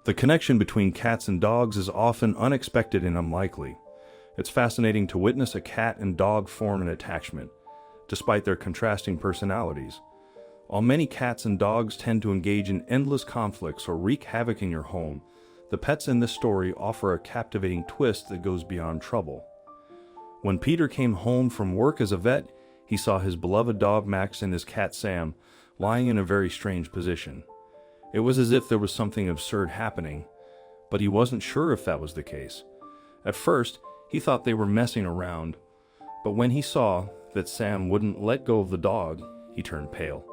The connection between cats and dogs is often unexpected and unlikely. It's fascinating to witness a cat and dog form an attachment, despite their contrasting personalities. While many cats and dogs tend to engage in endless conflicts or wreak havoc in your home, the pets in this story offer a captivating twist that goes beyond trouble. When Peter came home from work as a vet, he saw his beloved dog Max and his cat Sam lying in a very strange position. It was as if there was something absurd happening, but he wasn't sure if that was the case. At first, he thought they were messing around, but when he saw that Sam wouldn't let go of the dog, he turned pale.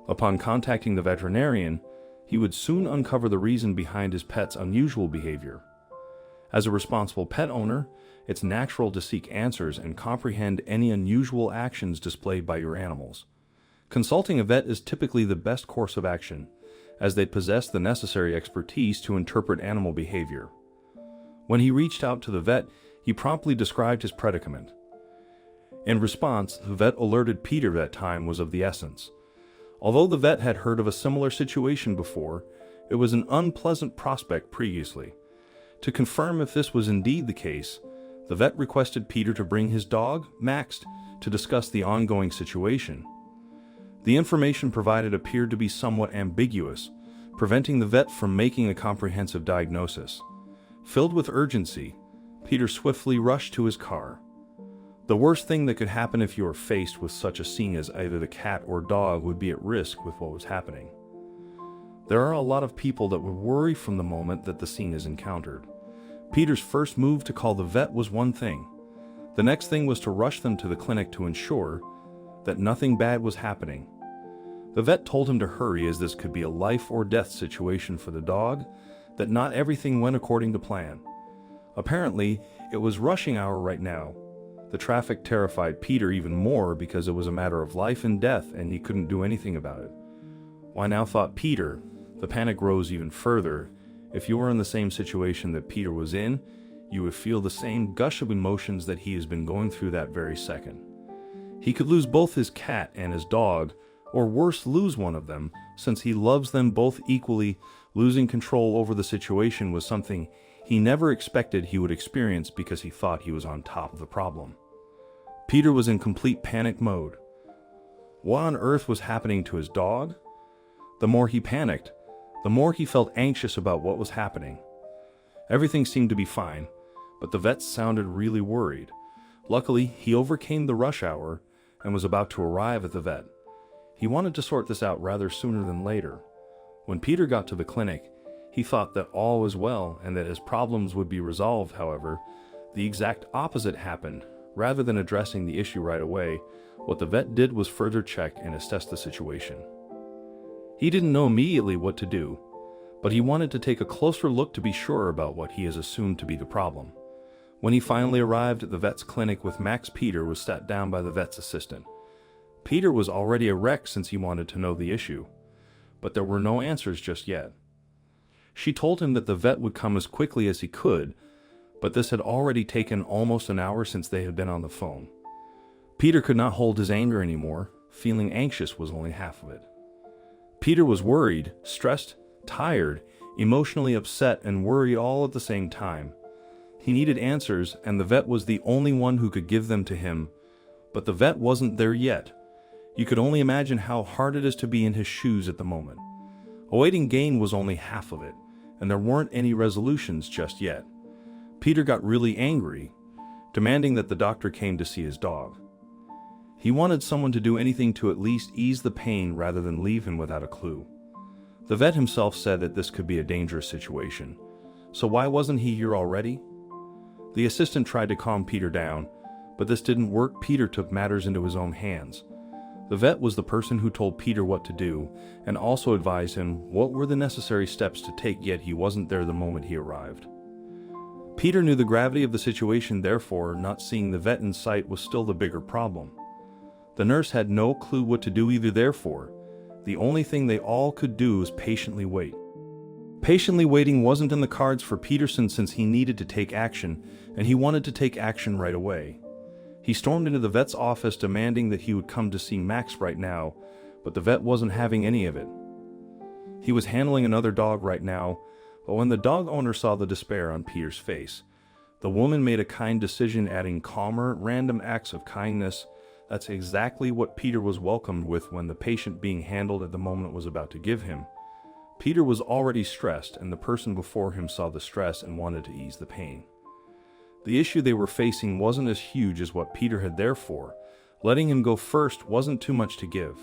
Upon contacting the veterinarian, he would soon uncover the reason behind his pet's unusual behavior. As a responsible pet owner, it's natural to seek answers and comprehend any unusual actions displayed by your animals. Consulting a vet is typically the best course of action, as they possess the necessary expertise to interpret animal behavior. When he reached out to the vet, he promptly described his predicament. In response, the vet alerted Peter that time was of the essence. Although the vet had heard of a similar situation before, it was an unpleasant prospect previously. To confirm if this was indeed the case, the vet requested Peter to bring his dog, Max, to discuss the ongoing situation. The information provided appeared to be somewhat ambiguous, preventing the vet from making a comprehensive diagnosis. Filled with urgency, Peter swiftly rushed to his car. The worst thing that could happen if you were faced with such a scene as either the cat or dog would be at risk with what was happening. There are a lot of people that would worry from the moment that the scene is encountered. Peter's first move to call the vet was one thing. The next thing was to rush them to the clinic to ensure that nothing bad was happening. The vet told him to hurry as this could be a life or death situation for the dog, that not everything went according to plan. Apparently, it was rushing hour right now. The traffic terrified Peter even more because it was a matter of life and death and he couldn't do anything about it. Why now, thought Peter, the panic rose even further. If you were in the same situation that Peter was in, you would feel the same gush of emotions that he has been going through that very second. He could lose both his cat and his dog, or worse, lose one of them, since he loves them both equally. Losing control over the situation was something he never expected he would experience because he thought he was on top of the problem. Peter was in complete panic mode. What on earth was happening to his dog? The more he panicked, the more he felt anxious about what was happening. Everything seemed to be fine, but the vet sounded really worried. Luckily, he overcame the rush hour and was about to arrive at the vet. He wanted to sort this out rather sooner than later. When Peter got to the clinic, he thought that all was well and that his problems would be resolved. However, the exact opposite happened. Rather than addressing the issue right away, what the vet did was further check and assess the situation. He didn't know immediately what to do, but he wanted to take a closer look to be sure about what he has assumed to be the problem. When he finally arrived at the vet's clinic with Max, Peter was sat down by the vet's assistant. Peter was already a wreck since he wanted to know the issue, but there were no answers just yet. She told him that the vet would come as quickly as he could, but this had already taken almost an hour since they had been on the phone. Peter could not hold his anger anymore. Feeling anxious was only half of it. Peter was worried, stressed, tired, emotionally upset, and worried all at the same time. He needed answers, and the vet was the only one who could give them to him, but the vet wasn't there yet. You could only imagine how hard it is to be in his shoes at the moment. Awaiting gain was only half of it, and there weren't any resolutions just yet. Peter got really angry, demanding that the doctor came to see his dog. He wanted someone to do anything to at least ease the pain rather than leave him without a clue. The vet himself said that this could be a dangerous situation, so why wasn't he here already? The assistant tried to calm Peter down, but this didn't work. Peter took matters into his own hands. The vet was the person who told Peter what to do and also advised him what were the necessary steps to take, yet he wasn't there the moment he arrived. Peter knew the gravity of the situation, therefore not seeing the vet in sight was still the bigger problem. The nurse had no clue what to do either, therefore the only thing they all could do was patiently wait. Patiently waiting wasn't in the cards for Peterson since he needed to take action, and he wanted to take action right away. He stormed into the vet's office demanding that he would come to see Max right now, but the vet wasn't having any of it. He was handling another dog right now, but when the dog owner saw the despair on Peter's face, the woman made a kind decision, adding calmer, random acts of kindness. That's exactly what Peter was welcomed with when the patient being handled at the moment was about to give him. Peter was already stressed, and the person before him saw the stress and wanted to ease the pain. The issue they were facing wasn't as huge as what Peter had, therefore, letting him go first wasn't too much to give.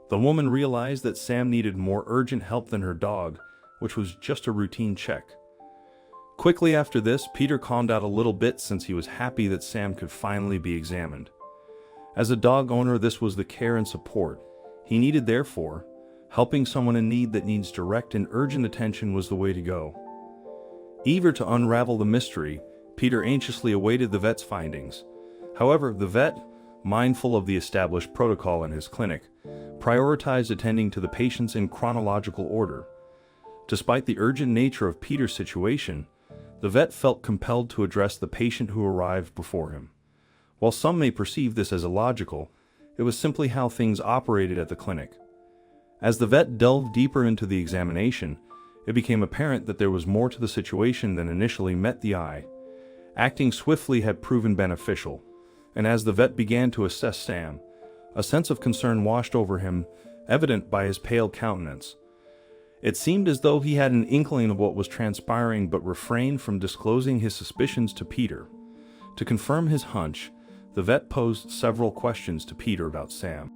The woman realized that Sam needed more urgent help than her dog, which was just a routine check. Quickly after this, Peter calmed out a little bit since he was happy that Sam could finally be examined. As a dog owner, this was the care and support he needed, therefore, helping someone in need that needs direct and urgent attention was the way to go. Eager to unravel the mystery, Peter anxiously awaited the vet's findings. However, the vet, mindful of the established protocol in his clinic, prioritized attending to the patients in chronological order. Despite the urgent nature of Peter's situation, the vet felt compelled to address the patient who arrived before him. While some may perceive this as illogical, it was simply how things operated at the clinic. As the vet delved deeper into the examination, it became apparent that there was more to the situation than initially met the eye. Acting swiftly had proven beneficial, and as the vet began to assess Sam, a sense of concern washed over him, evident by his pale countenance. It seemed as though he had an inkling of what was transpiring but refrained from disclosing his suspicions to Peter. To confirm his hunch, the vet posed several questions to Peter about Sam.